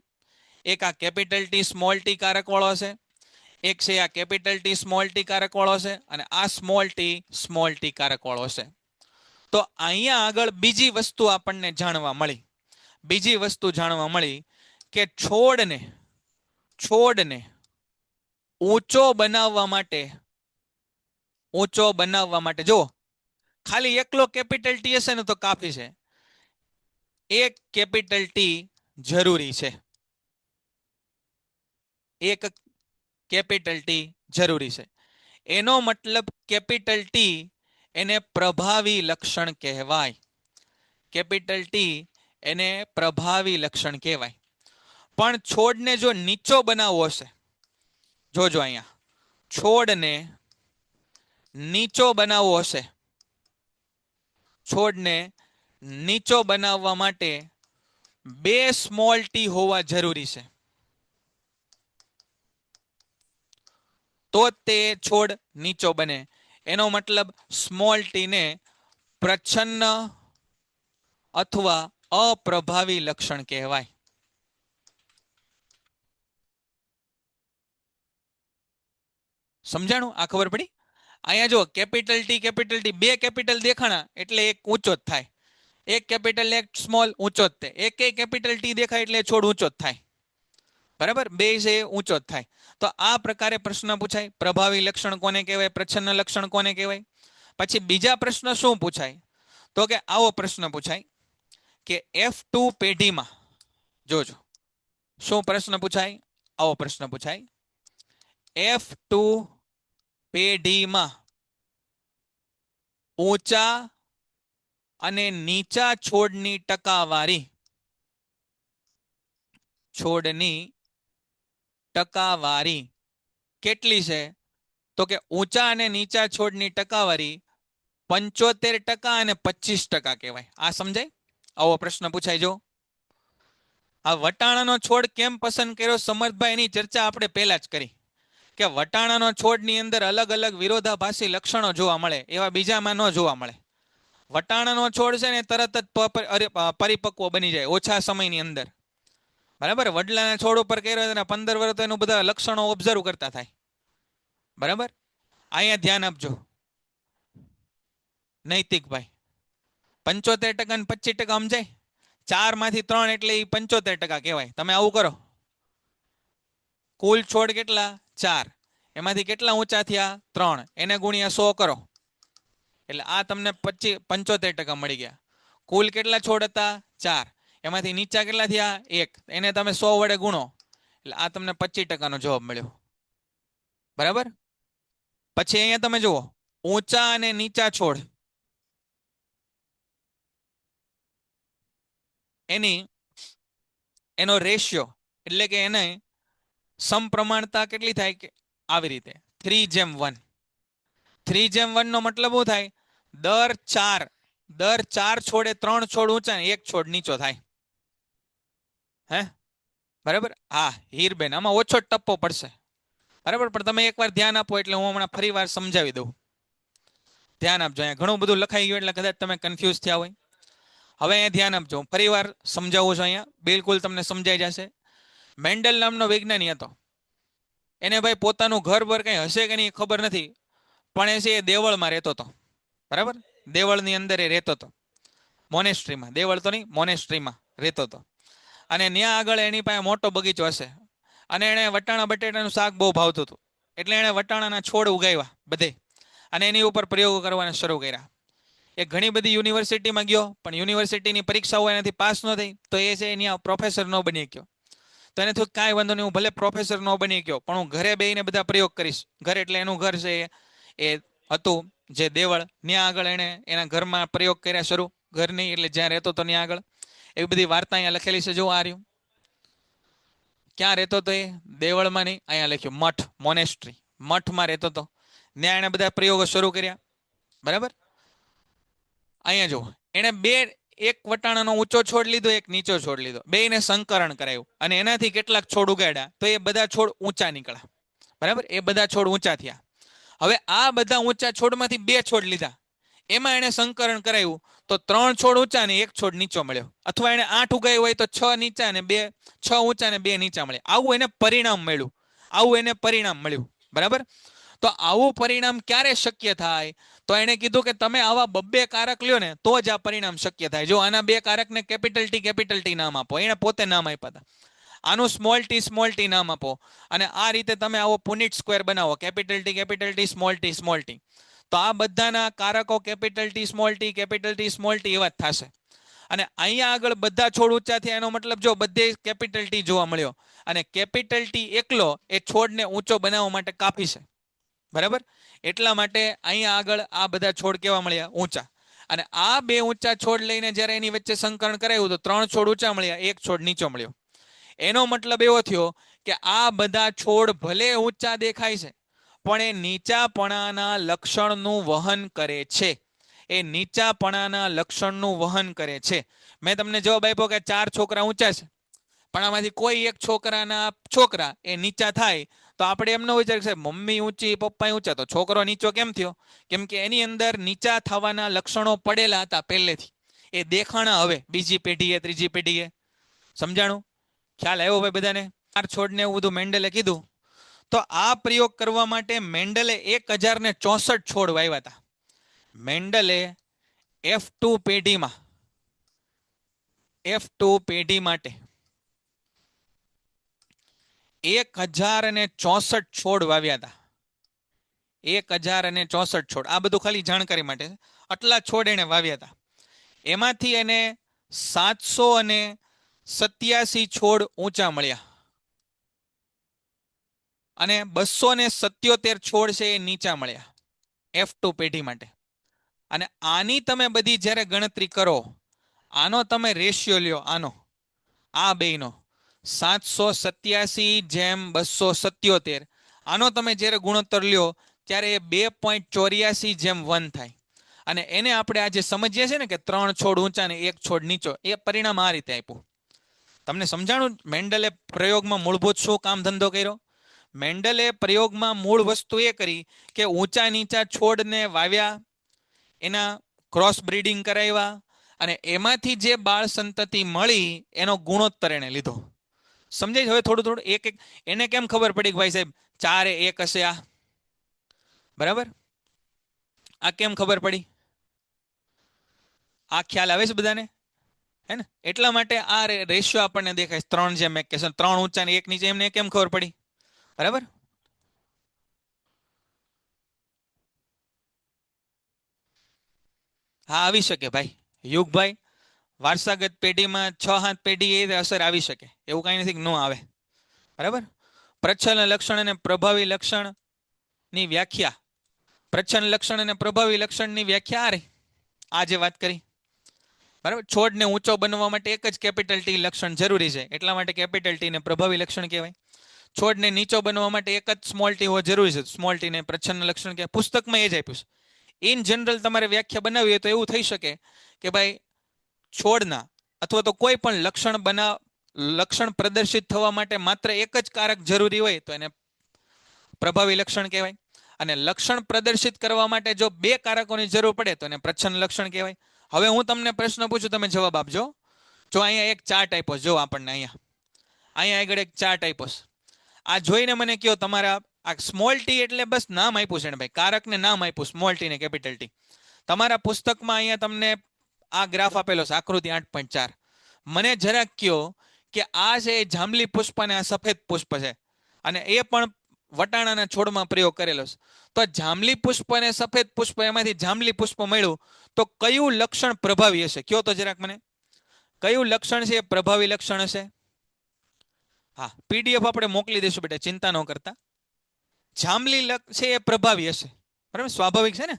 એક આ કેપિટલ ટી સ્મોલ ટી કારક વાળો છે. એક છે આ કેપિટલ ટી સ્મોલ ટી કારક વાળો છે અને આ સ્મોલ ટી કારક વાળો છે. તો અહીંયા આગળ બીજી વસ્તુ આપણને જાણવા મળી. બીજી વસ્તુ જાણવા મળી કે છોડને ઊંચો બનાવવા માટે જો ખાલી એકલો કેપિટલ ટી હશે ને તો કાફી છે. એક કેપિટલ ટી જરૂરી છે. એક કેપિટલ ટી જરૂરી છે. એનો મતલબ કેપિટલ ટી એને પ્રભાવી લક્ષણ કહેવાય. કેપિટલ ટી એને પ્રભાવી લક્ષણ કહેવાય. પણ છોડને જો નીચો બનાવવો હશે, જોજો અહીંયા, છોડને નીચો બનાવવો હશે, છોડને નીચો બનાવવા માટે બે સ્મોલ ટી હોવા જરૂરી છે. તો તે છોડ નીચો બને. એનો મતલબ સ્મોલ ટીને પ્રચ્છન્ન અથવા અપ્રભાવી લક્ષણ કહેવાય. સમજાણું? આ ખબર પડી? અહીંયા જો કેપિટલ ટી બે કેપિટલ દેખાણા એટલે એક ઊંચો જ થાય. એક કેપિટલ એક સ્મોલ ઊંચો જ થાય. એક કેપિટલ ટી દેખાય એટલે છોડ ઊંચો જ થાય. બરાબર? બે છે એ ઊંચો જ થાય. તો આ પ્રકારે પ્રશ્ન પૂછાય. પ્રભાવી લક્ષણ કોને કહેવાય? પ્રચ્છન્ન લક્ષણ કોને કહેવાય? પછી બીજા પ્રશ્ન શું પૂછાય? તો કે આવો પ્રશ્ન પૂછાય કે F2 પેઢીમાં, જોજો શું પ્રશ્ન પૂછાય? આવો પ્રશ્ન પૂછાય. F2 પેઢીમાં ઊંચા અને નીચા છોડની ટકાવારી કેટલી છે? તો કે ઊંચા અને નીચા છોડની ટકાવારી 75% અને 25% કહેવાય. આ સમજાય? આવો પ્રશ્ન પૂછાય. જો આ વટાણાનો છોડ કેમ પસંદ કર્યો સમર્થભાઈ, એની ચર્ચા આપણે પહેલા જ કરી કે વટાણાનો છોડની અંદર અલગ અલગ વિરોધાભાસી લક્ષણો જોવા મળે, એવા બીજામાં ન જોવા મળે. વટાણાનો છોડ છે ને તરત જ પરિપક્વ બની જાય ઓછા સમયની અંદર. બરાબર? વડલાના છોડ ઉપર કર્યો એના 15 વર્ષ તો એનું બધા લક્ષણો ઓબ્ઝર્વ કરતા થાય. બરાબર? અહીંયા ધ્યાન આપજો નૈતિકભાઈ. 75% ને 25% સમજાય? 4 માંથી 3 એટલે એ 75% કહેવાય. તમે આવું કરો, કુલ છોડ કેટલા? 4, એમાંથી કેટલા ઊંચા થયા? 3, એને ગુણ્યા 100 કરો એટલે આ તમને 75% મળી ગયા. કુલ કેટલા છોડ હતા? 4, એમાંથી નીચા કેટલા થયા? 1, એને તમે 100 વડે ગુણો એટલે આ તમને 25% જવાબ મળ્યો. બરાબર? પછી અહીંયા તમે જુઓ ઊંચા અને નીચા છોડ એનો રેશિયો એટલે કે એને સમપ્રમાણતા કેટલી થાય કે આવી રીતે 3:1. 3:1 નો મતલબ શું થાય? દર ચાર છોડે 3 છોડ ઊંચા ને 1 છોડ નીચો થાય. હે બરાબર? હા હીરબેન, આમાં ઓછો જ ટપ્પો પડશે. બરાબર, પણ તમે એકવાર ધ્યાન આપો એટલે હું હમણાં ફરી વાર સમજાવી દઉં. ધ્યાન આપજો, અહીંયા ઘણું બધું લખાઈ ગયું એટલે કદાચ તમે કન્ફ્યુઝ થયા હોય. હવે અહીંયા ધ્યાન આપજો, ફરી વાર સમજાવું છું. અહીંયા બિલકુલ તમને સમજાઈ જશે. મેન્ડલ નામનો વિજ્ઞાની હતો. એને ભાઈ પોતાનું ઘર બર કંઈ હશે કે નહીં ખબર નથી, પણ એ છે એ દેવળમાં રહેતો હતો. બરાબર, દેવળની અંદર એ રહેતો હતો, મોનેસ્ટ્રીમાં. દેવળ તો નહીં, મોનેસ્ટ્રીમાં રહેતો હતો. અને ત્યાં આગળ એની પાસે મોટો બગીચો હશે, અને એણે વટાણા બટેટાનું શાક બહુ ભાવતું હતું, એટલે એણે વટાણાના છોડ ઉગાવ્યા બધે, અને એની ઉપર પ્રયોગો કરવાના શરૂ કર્યા. એ ઘણી બધી યુનિવર્સિટીમાં ગયો, પણ યુનિવર્સિટીની પરીક્ષાઓ એનાથી પાસ ન થઈ, તો એ છે ત્યાં પ્રોફેસર ન બની ગયો. તો એને થયું કાંઈ વાંધો નહીં, હું ભલે પ્રોફેસર ન બની ગયો, પણ હું ઘરે બેસીને બધા પ્રયોગ કરીશ. ઘર એટલે એનું ઘર છે એ હતું જે દેવળ, ત્યાં આગળ એણે એના ઘરમાં પ્રયોગ કર્યા શરૂ. ઘર નહીં એટલે જ્યાં રહેતો હતો ત્યાં આગળ. એવી બધી વાર્તા અહીંયા લખેલી છે, જો આ રહ્યું. ક્યાં રહેતો હતો એ? દેવળમાં નહીં, અહીંયા લખ્યું મઠ, મોનેસ્ટ્રી, મઠમાં રહેતો હતો. ત્યાં એણે બધા પ્રયોગો શરૂ કર્યા. બરાબર, અહીંયા જો એણે એક વટાણાનો ઊંચો છોડ લીધો, એક નીચો છોડ લીધો, બેયને સંકરણ કરાયું, અને એનાથી કેટલાક છોડ ઉગાડ્યા, તો એ બધા છોડ ઊંચા નીકળ્યા. બરાબર, એ બધા છોડ ઊંચા થયા. હવે આ બધા ઊંચા છોડમાંથી 2 છોડ લીધા, એમાં એણે સંકરણ કરાયું, તો 3 છોડ ઊંચા ને 1 છોડ નીચો મળ્યો. અથવા એણે 8 ઉગાવ્યું હોય તો 6 નીચા ને 6 ઊંચા ને 2 નીચા મળ્યા. આવું એને પરિણામ મળ્યું, આવું એને પરિણામ મળ્યું. બરાબર, તો આવું પરિણામ ક્યારે શક્ય થાય? તો એણે કીધું કે તમે આવા 2 કારક લ્યો ને તો જ આ પરિણામ શક્ય થાય. જો આના 2 કારકને કેપિટલ ટી નામ આપો, એણે પોતે નામ આપ્યા હતા. આનું સ્મોલ ટી નામ આપો, અને આ રીતે તમે આવો પુનિટ સ્ક્વેર બનાવો, કેપિટલ ટી સ્મોલ ટી. તો આ બધાના કારકો કેપિટલ ટી સ્મોલ ટી એવા જ થશે. અને અહીંયા આગળ બધા છોડ ઊંચા થયા, એનો મતલબ જો બધે કેપિટલ ટી જોવા મળ્યો, અને કેપિટલ ટી એકલો એ છોડને ઊંચો બનાવવા માટે કાફી છે. બરાબર, એટલા માટે અહીંયા આગળ આ બધા છોડ કેવા મળ્યા? ઊંચા. અને આ 2 ઊંચા છોડ લઈને જ્યારે એની વચ્ચે સંકરણ કરાયું તો 3 છોડ ઊંચા મળ્યા, 1 છોડ નીચો મળ્યો. એનો મતલબ એવો થયો કે આ બધા છોડ ભલે ઊંચા દેખાય છે, પણ એ નીચાપણાના લક્ષણનું વહન કરે છે. એ નીચાપણાના લક્ષણનું વહન કરે છે. મેં તમને જવાબ આપ્યો કે 4 છોકરા ઊંચા છે, પણ આમાંથી કોઈ એક છોકરા એ નીચા થાય, તો આપણે એમ ન વિચાર કે મમ્મી ઊંચી પપ્પા ઊંચા, તો છોકરો નીચો કેમ થયો? કેમ કે એની અંદર નીચા થવાના લક્ષણો પડેલા હતા પહેલેથી, એ દેખાણા હવે બીજી પેઢીએ ત્રીજી પેઢીએ. સમજાણું? ખ્યાલ આવ્યો ભાઈ બધાને? 4 છોડને એવું બધું મેન્ડલે કીધું. તો આ પ્રયોગ કરવા માટે મેન્ડલે 1064 છોડ વાવ્યા હતા. મેન્ડલે F2 પેઢી માટે 1064 છોડ વાવ્યા હતા. 1064 છોડ. આ બધું ખાલી જાણકારી માટે, આટલા છોડ એને વાવ્યા હતા. એમાંથી એને 787 છોડ ઊંચા મળ્યા, અને 277 છોડ છે એ નીચા મળ્યા F2 પેઢી માટે. અને આની તમે બધી જ્યારે ગણતરી કરો, આનો તમે રેશિયો લ્યો, આ બેયનો 787/277, આનો તમે જ્યારે ગુણોત્તર લ્યો ત્યારે એ 2.84:1 થાય. અને એને આપણે આજે સમજીએ છીએ ને કે 3 છોડ ઊંચા ને 1 છોડ નીચો, એ પરિણામ આ રીતે આપ્યું. તમને સમજાણું મેન્ડલે પ્રયોગમાં મૂળભૂત શું કામ ધંધો કર્યો? મેન્ડલે પ્રયોગમાં મૂળ વસ્તુ એ કરી કે ઊંચા નીચા છોડને વાવ્યા, એના ક્રોસ બ્રીડિંગ કરાવ્યા, અને એમાંથી જે બાળ સંતતિ મળી એનો ગુણોત્તર એને લીધો. સમજાય? હવે થોડું એક એને કેમ ખબર પડી કે ભાઈ સાહેબ 4 એ 1 હશે આ? બરાબર, આ કેમ ખબર પડી? આ ખ્યાલ આવે છે બધાને? હે ને? એટલા માટે આ રેશિયો આપણને દેખાય 3 જેમ 1 કે 3 ઊંચા ને 1 નીચે, એમને કેમ ખબર પડી? બરાબર, હા આવી શકે ભાઈ યુગભાઈ. વારસાગત પેઢીમાં 6-7 પેઢી એ અસર આવી શકે, એવું કાંઈ નથી કે ન આવે. બરાબર, પ્રચ્છન્ન લક્ષણ અને પ્રભાવી લક્ષણની વ્યાખ્યા, પ્રચ્છન્ન લક્ષણ અને પ્રભાવી લક્ષણની વ્યાખ્યા આ રહી, આ જે વાત કરી. બરાબર, છોડને ઊંચો બનવા માટે એક જ કેપિટલ ટી લક્ષણ જરૂરી છે, એટલા માટે કેપિટલ ટી ને પ્રભાવી લક્ષણ કહેવાય. છોડને નીચો બનવા માટે એક જ સ્મોલ ટી હોવો જરૂરી છે. સ્મોલ ટીને પ્રચ્છન્ન લક્ષણ કે પુસ્તકમાં એ જ આપ્યું છે. ઇન જનરલ તમારે વ્યાખ્યા બનાવવી હોય તો એવું થઈ શકે કે ભાઈ છોડના અથવા તો કોઈ પણ લક્ષણ પ્રદર્શિત થવા માટે માત્ર એક જ કારક જરૂરી હોય તો એને પ્રભાવી લક્ષણ કહેવાય. અને લક્ષણ પ્રદર્શિત કરવા માટે જો બે કારકોની જરૂર પડે તો એને પ્રચ્છન્ન લક્ષણ કહેવાય. હવે હું તમને પ્રશ્ન પૂછું, તમે જવાબ આપજો. જો અહીંયા એક ચાર્ટ આપ્યો, જો આપણને અહીંયા આગળ એક ચાર્ટ આપ્યો છે. આ જોઈને મને કહો, તમારા આ સ્મોલ ટી એટલે બસ નામ આપ્યું છે ને ભાઈ, કારકને નામ આપ્યું સ્મોલ ટી ને કેપિટલ ટી. તમારા પુસ્તકમાં અહીંયા તમને આ ગ્રાફ આપેલો છે, આકૃતિ 8.4. મને જરાક કહો કે આ છે એ જાંબલી પુષ્પ અને આ સફેદ પુષ્પ છે, અને એ પણ વટાણાના છોડમાં પ્રયોગ કરેલો છે. તો જાંબલી પુષ્પ અને સફેદ પુષ્પ, એમાંથી જાંબલી પુષ્પ મળ્યું તો કયું લક્ષણ પ્રભાવી હશે? કયો તો જરાક મને, કયું લક્ષણ છે એ પ્રભાવી લક્ષણ હશે? હા, પીડીએફ આપણે મોકલી દઈશું બેટા, ચિંતા ન કરતા. જાંબલી છે એ પ્રભાવી હશે, બરાબર, સ્વાભાવિક છે ને.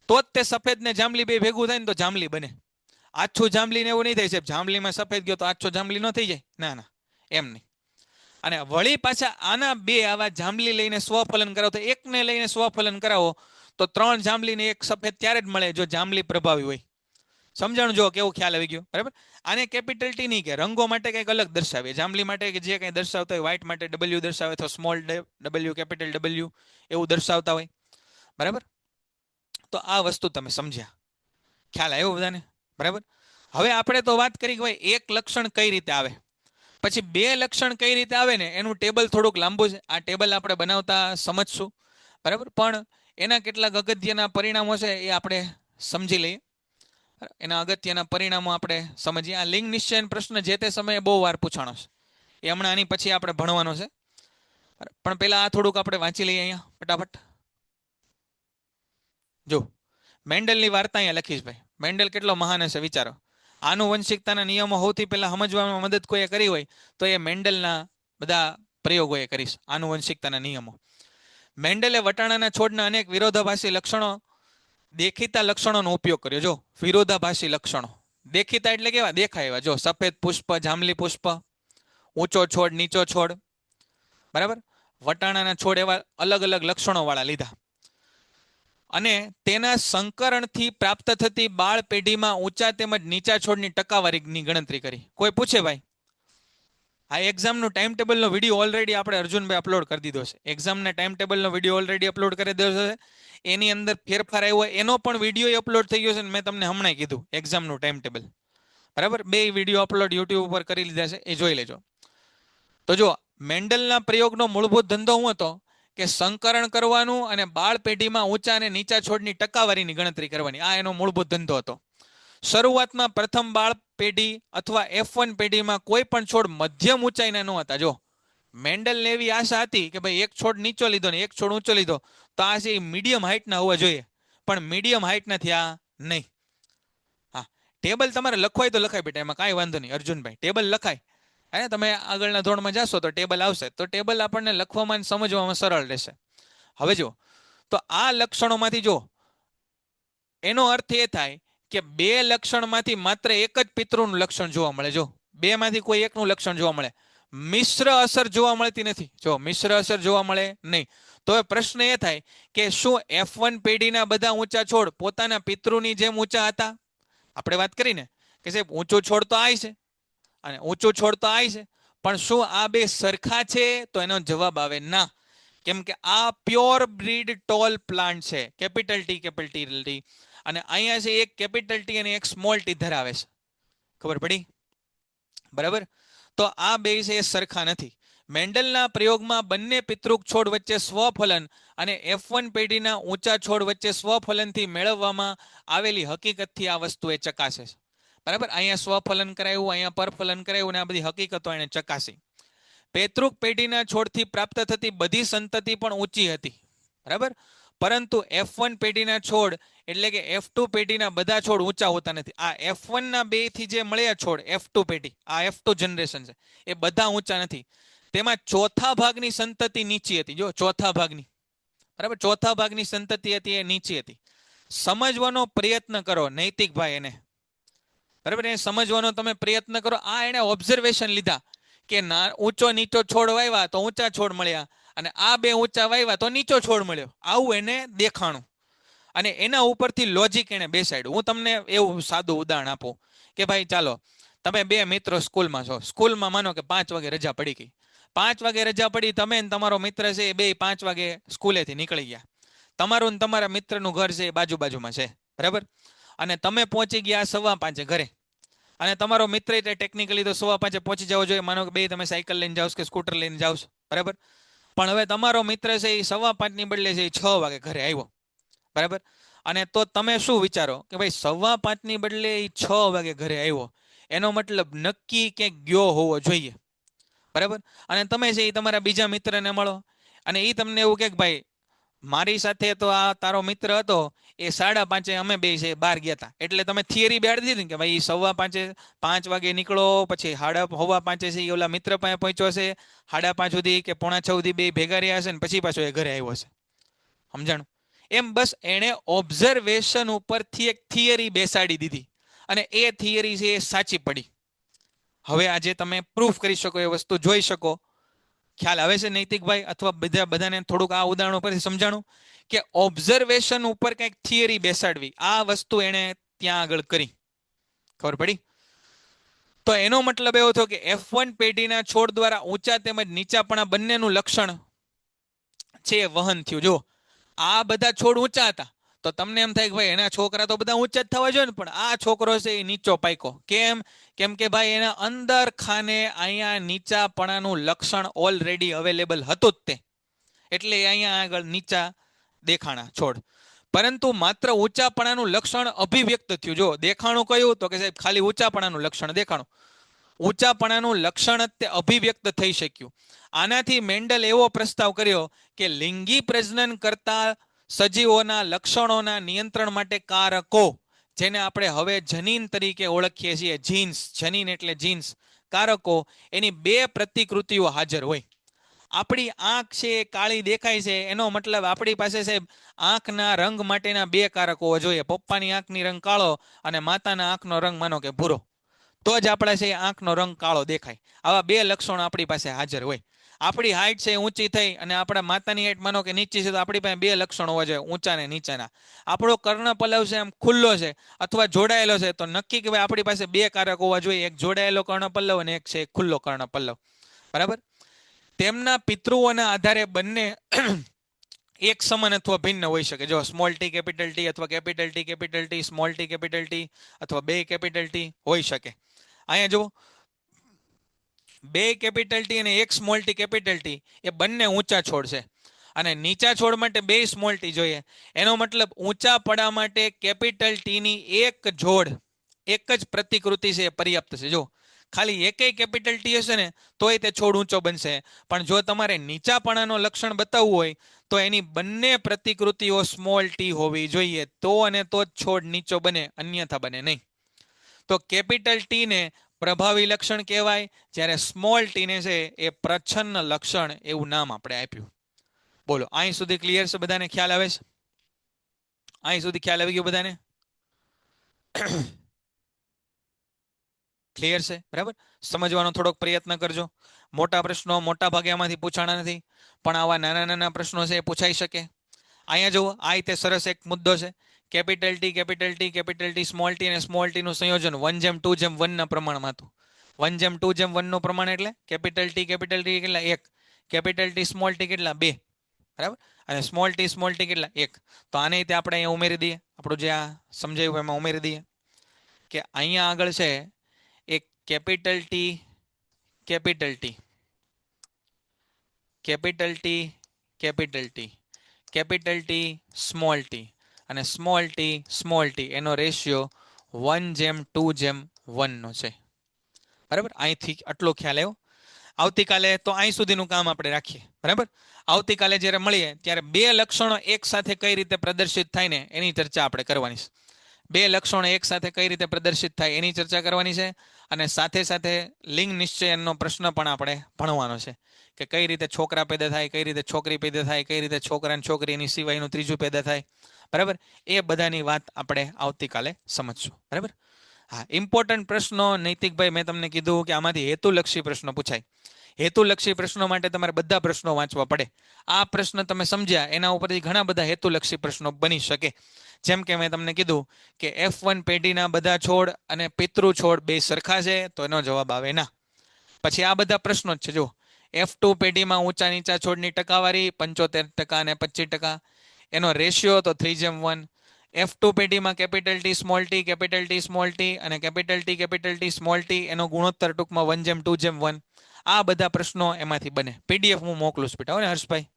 તો જ તે સફેદ ને જાંબલી બે ભેગું થાય ને તો જાંબલી બને. આછું જાંબલી ને એવું નહીં થાય સાહેબ, જાંબલીમાં સફેદ ગયો તો આછો જાંબલી ન થઈ જાય, ના ના, એમ નહીં. અને વળી પાછા આના બે આવા જાંબલી લઈને સ્વફલન કરાવો તો એકને લઈને સ્વફલન કરાવો તો 3 જાંબલી ને એક સફેદ ત્યારે જ મળે જો જાંબલી પ્રભાવી હોય. સમજાણું? જો કેવો ખ્યાલ આવી ગયો, બરાબર. આને કેપિટલ ટી નહીં કે, રંગો માટે કંઈક અલગ દર્શાવે. જાંબલી માટે કે જે કંઈ દર્શાવતા હોય, વ્હાઇટ માટે ડબલ્યુ દર્શાવે તો સ્મોલ ડબલ્યુ કેપિટલ ડબલ્યુ એવું દર્શાવતા હોય, બરાબર. તો આ વસ્તુ તમે સમજ્યા, ખ્યાલ આવ્યો બધાને, બરાબર. હવે આપણે તો વાત કરી કે ભાઈ એક લક્ષણ કઈ રીતે આવે, પછી બે લક્ષણ કઈ રીતે આવે ને એનું ટેબલ થોડુંક લાંબુ છે. આ ટેબલ આપણે બનાવતા સમજશું, બરાબર. પણ એના કેટલાક અગત્યના પરિણામો છે એ આપણે સમજી લઈએ. એના અગત્યના પરિણામો આપણે સમજીએ. આ લિંગ નિશ્ચયન પ્રશ્ન જે તે સમયે બહુ વાર પૂછાણો છે, એ હમણાં આની પછી આપણે ભણવાનો છે. પણ પહેલા આ થોડુંક આપણે વાંચી લઈએ અહીંયા ફટાફટ. જો મેન્ડલની વાર્તા અહીંયા લખીશ ભાઈ. મેન્ડલ કેટલો મહાન હશે વિચારો. આનુવંશિકતાના નિયમો સૌથી પહેલા સમજવામાં મદદ કોઈએ કરી હોય તો એ મેન્ડલના બધા પ્રયોગોએ કરીશ. આનુવંશિકતાના નિયમો. મેન્ડલે વટાણાના છોડના અનેક વિરોધાભાસી લક્ષણો, દેખીતા લક્ષણોનો ઉપયોગ કર્યો. જો વિરોધાભાસી લક્ષણો, દેખીતા એટલે કેવા? દેખાય એવા. જો સફેદ પુષ્પ, જાંબલી પુષ્પ, ઊંચો છોડ, નીચો છોડ, બરાબર. વટાણાના છોડ એવા અલગ અલગ લક્ષણો વાળા લીધા અને તેના સંકરણથી પ્રાપ્ત થતી બાળ પેઢીમાં ઊંચા તેમજ નીચા છોડની ટકાવારીની ગણતરી કરી. કોઈ પૂછે ભાઈ, આ એક્ઝામનું ટાઈમ ટેબલનો વિડીયો ઓલરેડી આપણે અર્જુનભાઈ અપલોડ કરી દીધો છે. એક્ઝામના ટાઈમ ટેબલનો વિડીયો ઓલરેડી અપલોડ કરી દીધો છે. એની અંદર ફેરફાર આવ્યો એનો પણ વિડીયો અપલોડ થઈ ગયો છે. મેં તમને હમણાં કીધું એક્ઝામનું ટાઈમ ટેબલ, બરાબર. 2 વિડીયો અપલોડ યુટ્યુબ ઉપર કરી લીધા છે, એ જોઈ લેજો. તો જો મેન્ડલના પ્રયોગનો મૂળભૂત ધંધો શું હતો કે સંકરણ કરવાનું અને બાળ પેઢીમાં ઊંચા અને નીચા છોડની ટકાવારીની ગણતરી કરવાની. આ એનો મૂળભૂત ધંધો હતો. શરૂઆતમાં પ્રથમ બાળ પેઢી અથવા F1 પેઢીમાં કોઈ પણ છોડ મધ્યમ ઊંચાઈના ન હતા. જો મેન્ડલને એવી આશા હતી કે ભાઈ એક છોડ નીચો લીધો ને એક છોડ ઊંચો લીધો તો આ છે મીડિયમ હાઇટના હોવા જોઈએ, પણ મીડિયમ હાઇટના થયા નહીં. હા, ટેબલ તમારે લખવાય તો લખાય બેટા, એમાં કાંઈ વાંધો નહીં અર્જુનભાઈ, ટેબલ લખાય. હે, તમે આગળના ધોરણમાં જશો તો ટેબલ આવશે, તો ટેબલ આપણને લખવામાં અને સમજવામાં સરળ રહેશે. હવે જો તો આ લક્ષણોમાંથી જો એનો અર્થ એ થાય કે બે લક્ષણમાંથી માત્ર એક જ પિતૃનું લક્ષણ જોવા મળે. જો બે માંથી કોઈ એકનું લક્ષણ જોવા મળે, મિશ્ર અસર જોવા મળતી નથી. જો મિશ્ર અસર જોવા મળે નહીં તો પ્રશ્ન એ થાય કે શું F1 પેઢીના બધા ઊંચા છોડ પોતાના પિતૃની જેમ ઊંચા હતા? આપણે વાત કરીને કે સાહેબ ઊંચો છોડ તો આ છે અને ઊંચો છોડ તો આ છે, પણ શું આ બે સરખા છે? તો એનો જવાબ આવે ના, કેમ કે આ પ્યોર બ્રીડ ટોલ પ્લાન્ટ છે, કેપિટલ ટી, અને અહીંયા છે એક કેપિટલ ટી અને એક સ્મોલ ટી ધરાવે છે. ખબર પડી? બરાબર. તો આ બે છે એ સરખા નથી. મેન્ડલના પ્રયોગમાં બંને પિતૃક છોડ વચ્ચે સ્વફલન અને F1 પેઢીના ઊંચા છોડ વચ્ચે સ્વફલનથી મેળવવામાં આવેલી હકીકતથી આ વસ્તુ એ ચકાસે છે. બરાબર. અહીંયા સ્વફલન કરાયું, અહીંયા પરફલન કરાયું અને આ બધી હકીકતો એને ચકાસી. પેતૃક પેઢીના છોડથી પ્રાપ્ત થતી બધી સંતતિ પણ ઊંચી હતી, બરાબર, પરંતુ F1 પેઢીના છોડ એટલે કે F2 પેઢીના બધા છોડ ઊંચા હોતા નથી. આ F1 ના બે થી જે મળ્યા છોડ, F2 પેઢી, આ F2 જનરેશન છે, એ બધા ઊંચા નથી. તેમાં ચોથા ભાગની સંતતિ નીચી હતી. જો ચોથા ભાગની, બરાબર, ચોથા ભાગની સંતતિ હતી એ નીચી હતી. સમજવાનો પ્રયત્ન કરો નૈતિક ભાઈ એને, બરાબર, એ સમજવાનો તમે પ્રયત્ન કરો. આ એને ઓબ્ઝર્વેશન લીધા કે ઊંચો નીચો છોડ વાવ્યા તો ઊંચા છોડ મળ્યા, અને આ બે ઊંચા વાવ્યા તો નીચો છોડ મળ્યો. આવું એને દેખાણું, અને એના ઉપરથી લોજિક એને બેસાડ્યું. હું તમને એવું સાદું ઉદાહરણ આપું કે ભાઈ ચાલો તમે બે મિત્રો સ્કૂલમાં છો. સ્કૂલમાં માનો કે 5 વાગે રજા પડી ગઈ. 5 વાગે રજા પડી, તમે ને તમારો મિત્ર છે એ બે 5 વાગે સ્કૂલેથી નીકળી ગયા. તમારું ને તમારા મિત્રનું ઘર છે એ બાજુમાં છે, બરાબર. અને તમે પહોંચી ગયા 5:15 ઘરે, અને તમારો મિત્ર એટલે ટેકનિકલી તો 5:15 પહોંચી જવો જોઈએ. માનો કે બે તમે સાયકલ લઈને જાઓ કે સ્કૂટર લઈને જાઓ, બરાબર. પણ હવે તમારો મિત્ર છે એ 5:15 ની બદલે છે એ 6 વાગે ઘરે આવ્યો, બરાબર. અને તો તમે શું વિચારો કે ભાઈ 5:15 ની બદલે એ 6 વાગે ઘરે આવ્યો, એનો મતલબ નક્કી ક્યાંક ગયો હોવો જોઈએ, બરાબર. અને તમે છે એ તમારા બીજા મિત્રને મળો, અને એ તમને એવું કહે કે ભાઈ મારી સાથે તો આ તારો મિત્ર હતો એ 5:30 અમે બે છે બહાર ગયા હતા. એટલે તમે થિયરી બેહાડી દીધી કે ભાઈ 5:15 5 વાગે નીકળો, પછી 5:15 છે એ ઓલા મિત્ર પાસે પહોંચ્યો છે, 5:30 સુધી કે 5:45 સુધી બે ભેગા રહ્યા હશે, ને પછી પાછો એ ઘરે આવ્યો છે. સમજાણું? એમ બસ એણે ઓબ્ઝર્વેશન ઉપરથી એક થિયરી બેસાડી દીધી, અને એ થિયરી છે એ સાચી પડી. હવે આજે તમે પ્રૂફ કરી શકો, એ વસ્તુ જોઈ શકો. ખ્યાલ આવે છે નૈતિકભાઈ? અથવા બધાને થોડુંક આ ઉદાહરણો પરથી સમજાણું કે ઓબ્ઝર્વેશન ઉપર કંઈક થિયરી બેસાડવી, આ વસ્તુ એણે ત્યાં આગળ કરી. ખબર પડી? તો એનો મતલબ એવો થયો કે F1 પેઢીના છોડ દ્વારા ઊંચા તેમજ નીચાપણા બંનેનું લક્ષણ છે એ વહન થયું. જો આ બધા છોડ ઊંચા હતા તો તમને એમ થાય કે ભાઈ એના છોકરા તો બધા ઊંચા જ થવા જોઈએ ને, પણ આ છોકરો છે એ નીચો પાક્યો. કેમ કે ભાઈ એના અંદર ખાને અહીંયા નીચાપણાનું લક્ષણ ઓલરેડી અવેલેબલ હતું જ તે, એટલે અહીંયા આગળ નીચા દેખાણા છોડ. પરંતુ માત્ર ઊંચાપણાનું લક્ષણ અભિવ્યક્ત થયું. જો દેખાણું કયું તો કે સાહેબ ખાલી ઊંચાપણાનું લક્ષણ દેખાણું, ઊંચાપણાનું લક્ષણ જ તે અભિવ્યક્ત થઈ શક્યું. આનાથી મેન્ડલ એવો પ્રસ્તાવ કર્યો કે લિંગી પ્રજનન કરતા સજીવોના લક્ષણોના નિયંત્રણ માટે કારકો, જેને આપણે હવે જનીન તરીકે ઓળખીએ છીએ, જીન્સ, જનીન એટલે જીન્સ, કારકો, એની 2 પ્રતિકૃતિઓ હાજર હોય. આપણી આંખ છે એ કાળી દેખાય છે, એનો મતલબ આપણી પાસે સાહેબ આંખના રંગ માટેના 2 કારકો જોઈએ. પપ્પાની આંખની રંગ કાળો અને માતાના આંખનો રંગ માનો કે ભૂરો, તો જ આપણે છે આંખનો રંગ કાળો દેખાય. આવા 2 લક્ષણો આપણી પાસે હાજર હોય. આપણી હાઈટ છે ઊંચી થઈ અને આપણા માતાની હાઈટ માનો કે નીચી છે, તો આપણી પાસે 2 લક્ષણો હોવા જોઈએ, ઊંચા ને નીચાના. આપણો કર્ણપલ્લવ છે એમ ખુલ્લો છે અથવા જોડાયેલો છે, તો નક્કી કે ભાઈ આપણી પાસે 2 કારક હોવા જોઈએ, એક જોડાયેલો કર્ણપલ્લવ અને એક છે ખુલ્લો કર્ણપલ્લવ, બરાબર. તેમના પિતૃઓના આધારે બંને એક સમાન અથવા ભિન્ન હોઈ શકે. જો સ્મોલ ટી કેપિટલ ટી અથવા capital T capital T, small T capital T અથવા 2 કેપિટલ ટી હોઈ શકે. અહીંયા જુઓ, 2 કેપિટલ ટી અને 1 સ્મોલ ટી કેપિટલ ટી એ બંને ઊંચા છોડ છે, અને નીચા છોડ માટે 2 સ્મોલ ટી જોઈએ. એનો મતલબ ઊંચા પડા માટે કેપિટલ ટીની એક જોડ, એક જ પ્રતિકૃતિ છે એ પર્યાપ્ત છે. જો ખાલી એકેય કેપિટલ ટી હશે ને તોય તે છોડ ઊંચો બનશે, પણ જો તમારે નીચાપણાનો લક્ષણ બતાવવું હોય તો એની બંને પ્રતિકૃતિઓ સ્મોલ ટી હોવી જોઈએ, તો અને તો જ છોડ નીચો બને, અન્યથા બને નહીં. તો કેપિટલ ટી ને પ્રભાવી લક્ષણ કહેવાય, જ્યારે સ્મોલ ટી ને છે એ પ્રચ્છન્ન લક્ષણ એવું નામ આપણે આપ્યું. બોલો, અહીં સુધી ક્લિયર છે? બધાને ખ્યાલ આવે છે? અહીં સુધી ખ્યાલ આવી ગયો બધાને? ક્લિયર છે? બરાબર. સમજવાનો થોડોક પ્રયત્ન કરજો. મોટા પ્રશ્નો મોટા ભાગે આમાંથી પૂછાણા નથી, પણ આવા નાના નાના પ્રશ્નો છે એ પૂછાઈ શકે. અહીંયા જુઓ, આ રીતે સરસ એક મુદ્દો છે. Capital T capital T capital T small T અને સ્મોલ ટી નું સંયોજન 1:2:1 ના પ્રમાણમાં હતું. 1:2:1 નું પ્રમાણ એટલે કેપિટલ ટી કેટલા? 1. કેપિટલ ટી સ્મોલ ટી કેટલા? 2. બરાબર. અને સ્મોલ ટી કેટલા? 1. તો આને રીતે આપણે અહીંયા ઉમેરી દઈએ, આપણું જે આ સમજાયું એમાં ઉમેરી દઈએ કે અહીંયા આગળ છે એક capital T capital T capital T capital T capital T small T અને સ્મોલ ટી એનો રેશિયો 1:2:1 નો છે. બરાબર. અહીંથી આટલો ખ્યાલ આવ્યો. આવતીકાલે તો અહીં સુધીનું કામ આપણે રાખીએ. બરાબર. આવતીકાલે જ્યારે મળીએ ત્યારે 2 લક્ષણો એક સાથે કઈ રીતે પ્રદર્શિત થાય ને એની ચર્ચા આપણે કરવાની છે. 2 લક્ષણો એક સાથે કઈ રીતે પ્રદર્શિત થાય એની ચર્ચા કરવાની છે, અને સાથે સાથે લિંગ નિશ્ચયનનો પ્રશ્ન પણ આપણે ભણવાનો છે કે કઈ રીતે છોકરા પેદા થાય, કઈ રીતે છોકરી પેદા થાય, કઈ રીતે છોકરા અને છોકરીની સિવાયનું ત્રીજું પેદા થાય. બરાબર. એ બધાની વાત આપણે આવતીકાલે સમજશું. બરાબર. હા, ઇમ્પોર્ટન્ટ પ્રશ્નો નૈતિકભાઈ મેં તમને કીધું કે આમાંથી હેતુલક્ષી પ્રશ્નો પૂછાય. હેતુલક્ષી પ્રશ્નો માટે તમારે બધા પ્રશ્નો વાંચવા પડે. આ પ્રશ્ન તમે સમજ્યા એના ઉપરથી ઘણા બધા હેતુલક્ષી પ્રશ્નો બની શકે. જેમ કે મેં તમને કીધું કે F1 પેઢીના બધા છોડ અને પિતૃ છોડ બે સરખા છે, તો એનો જવાબ આવે ના. પછી આ બધા પ્રશ્નો જ છે. જો F2 પેઢીમાં ઊંચા નીચા છોડની ટકાવારી 75% અને 25%, એનો રેશિયો તો 3:1. F2 પેઢીમાં કેપિટલ T સ્મોલ ટી અને કેપિટલ T સ્મોલ ટી એનો ગુણોત્તર ટૂંકમાં 1:2:1. આ બધા પ્રશ્નો એમાંથી બને. PDF હું મોકલું છું બેટા. હો ને હર્ષભાઈ,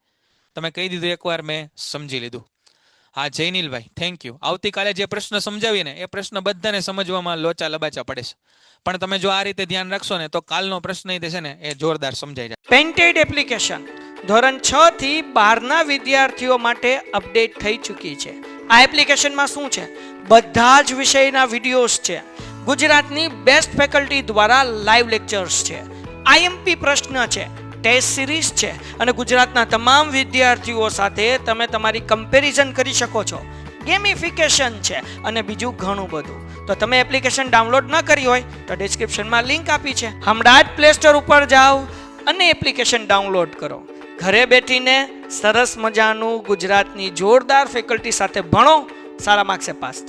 તમે કહી દીધું એકવાર, મેં સમજી લીધું. હા જયનીલભાઈ, થેન્ક યુ. આવતીકાલે જે પ્રશ્ન સમજાવીએ ને એ પ્રશ્ન બધાને સમજવામાં લોચા લબાચા પડે છે, પણ તમે જો આ રીતે ધ્યાન રાખશો ને તો કાલનો પ્રશ્ન એ છે ને એ જોરદાર સમજાઈ જાય. પેન્ટેડ એપ્લિકેશન ધોરણ 6 થી 12ના વિદ્યાર્થીઓ માટે અપડેટ થઈ ચૂકી છે. આ એપ્લિકેશનમાં શું છે? બધા જ વિષયના વિડીયોઝ છે. ગુજરાતની બેસ્ટ ફેકલ્ટી દ્વારા લાઈવ લેક્ચર્સ છે. IMP પ્રશ્ન છે, ટેસ્ટ સિરીઝ છે અને ગુજરાતના તમામ વિદ્યાર્થીઓ સાથે તમે તમારી કમ્પેરિઝન કરી શકો છો. ગેમિફિકેશન છે અને બીજું ઘણું બધું. તો તમે એપ્લિકેશન ડાઉનલોડ ન કરી હોય તો ડિસ્ક્રિપ્શનમાં લિંક આપી છે. હમણાં જ પ્લે સ્ટોર ઉપર જાઓ અને એપ્લિકેશન ડાઉનલોડ કરો. ઘરે બેઠીને સરસ મજાનું ગુજરાતની જોરદાર ફેકલ્ટી સાથે ભણો, સારા માર્ક્સે પાસ થાઓ.